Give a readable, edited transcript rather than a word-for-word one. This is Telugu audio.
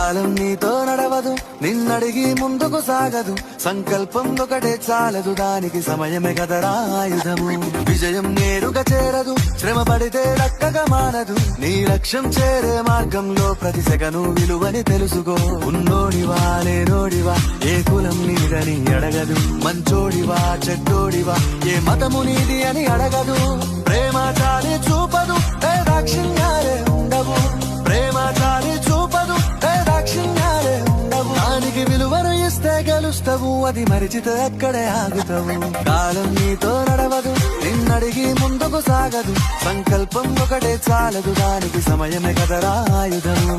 కాలం నీతో నడవదు, నిన్నడిగి ముందుకు సాగదు. సంకల్పం ఒకటే చాలదు, దానికి సమయమే కదరా ఆయుధము. విజయం నేరుగా చేరదు, శ్రమ పడితే దక్కగా మానదు. నీ లక్ష్యం చేరే మార్గంలో ప్రతి సెకను విలువని తెలుసుకో. ఉన్నోడివా లేనోడివా, ఏ కులం నీదని అడగదు. మంచోడివా చెడ్డోడివా, ఏ మతము నీది అని అడగదు. ప్రేమ చాలి చూపదు, దాక్షిణ్యాలే ఉండవు. ప్రేమ చాలి చూపదు, దాక్షిణ్యాలే ఉండవు. దానికి విలువను ఇస్తే గెలుస్తావు, అది మరిచితే అక్కడే ఆగుతావు. కాలం నీతో నడవదు, నిన్నడిగి ముందుకు సాగదు. సంకల్పం ఒకటే చాలదు, దానికి సమయమే కదరా ఆయుధము.